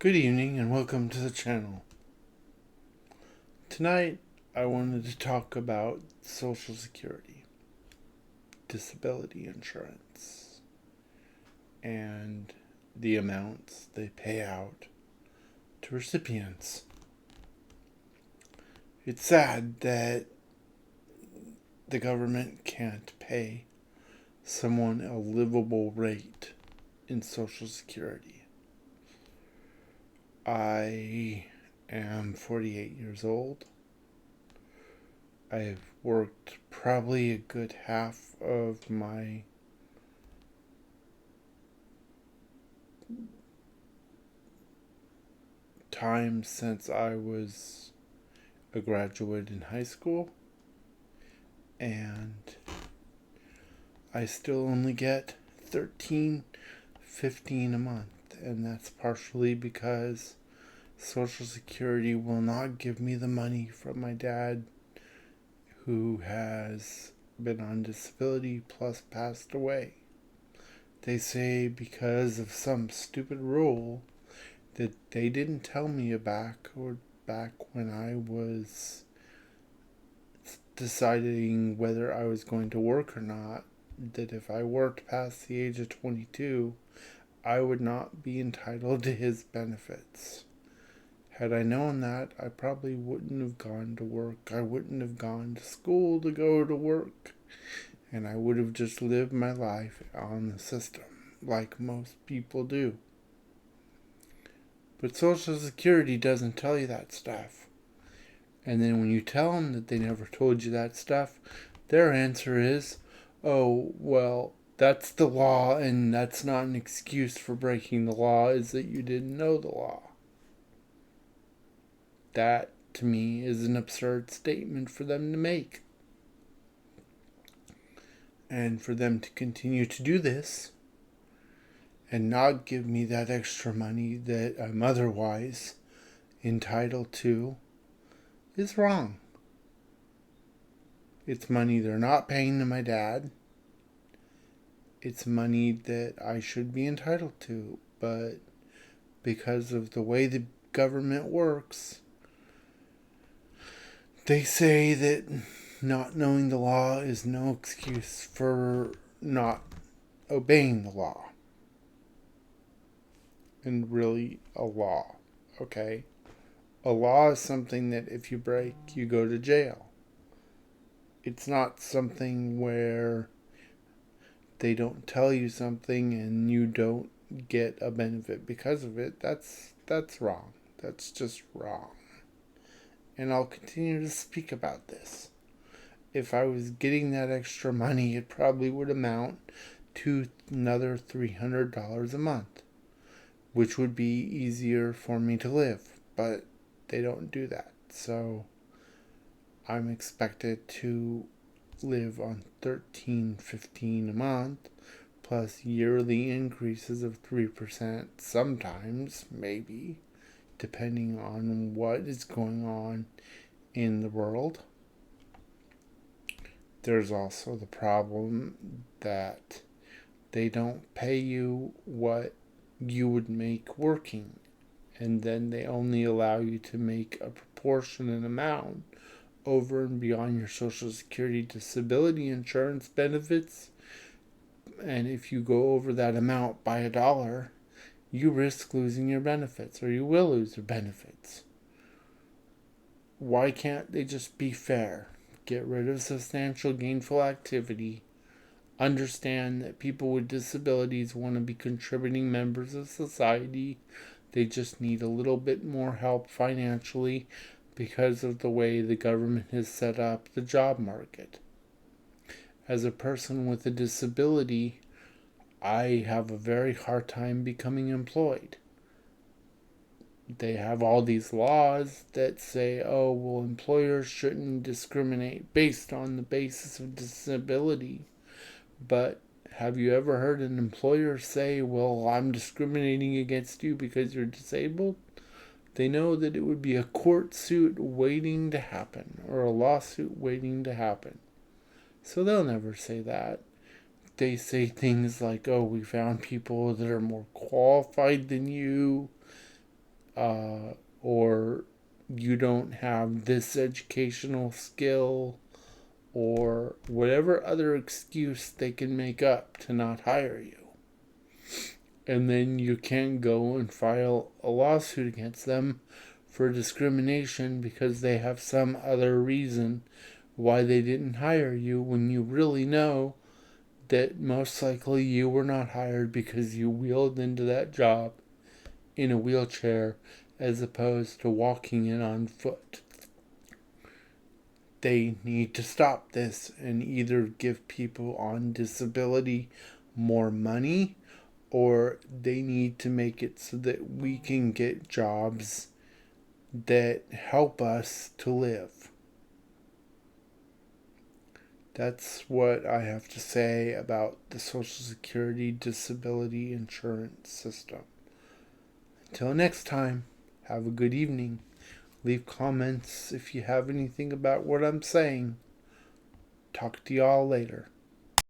Good evening and welcome to the channel. Tonight I wanted to talk about Social Security, disability insurance, and the amounts they pay out to recipients. It's sad that the government can't pay someone a livable rate in Social Security. I am 48 years old. I've worked probably a good half of my time since I was a graduate in high school, and I still only get $13.15 a month, and that's partially because Social Security will not give me the money from my dad, who has been on disability plus passed away. They say because of some stupid rule that they didn't tell me back when I was deciding whether I was going to work or not, that if I worked past the age of 22, I would not be entitled to his benefits. Had I known that, I probably wouldn't have gone to work. I wouldn't have gone to school to go to work. And I would have just lived my life on the system, like most people do. But Social Security doesn't tell you that stuff. And then when you tell them that they never told you that stuff, their answer is, oh, well, that's the law, and that's not an excuse for breaking the law, is that you didn't know the law. That, to me, is an absurd statement for them to make. And for them to continue to do this and not give me that extra money that I'm otherwise entitled to is wrong. It's money they're not paying to my dad. It's money that I should be entitled to, but because of the way the government works, they say that not knowing the law is no excuse for not obeying the law. And really, a law, okay? A law is something that if you break, you go to jail. It's not something where they don't tell you something and you don't get a benefit because of it. That's wrong. That's just wrong. And I'll continue to speak about this. If I was getting that extra money, it probably would amount to another $300 a month, which would be easier for me to live. But they don't do that. So I'm expected to live on $13.15 a month plus yearly increases of 3%, sometimes, maybe, depending on what is going on in the world. There's also the problem that they don't pay you what you would make working, and then they only allow you to make a proportionate amount over and beyond your Social Security disability insurance benefits. And if you go over that amount by $1, you risk losing your benefits, or you will lose your benefits. Why can't they just be fair? Get rid of substantial gainful activity. Understand that people with disabilities want to be contributing members of society. They just need a little bit more help financially because of the way the government has set up the job market. As a person with a disability, I have a very hard time becoming employed. They have all these laws that say, oh, well, employers shouldn't discriminate based on the basis of disability. But have you ever heard an employer say, well, I'm discriminating against you because you're disabled? They know that it would be a court suit waiting to happen, or a lawsuit waiting to happen. So they'll never say that. They say things like, oh, we found people that are more qualified than you. or you don't have this educational skill, or whatever other excuse they can make up to not hire you. And then you can go and file a lawsuit against them for discrimination because they have some other reason why they didn't hire you, when you really know that most likely you were not hired because you wheeled into that job in a wheelchair as opposed to walking in on foot. They need to stop this and either give people on disability more money, or they need to make it so that we can get jobs that help us to live. That's what I have to say about the Social Security disability insurance system. Until next time, have a good evening. Leave comments if you have anything about what I'm saying. Talk to y'all later.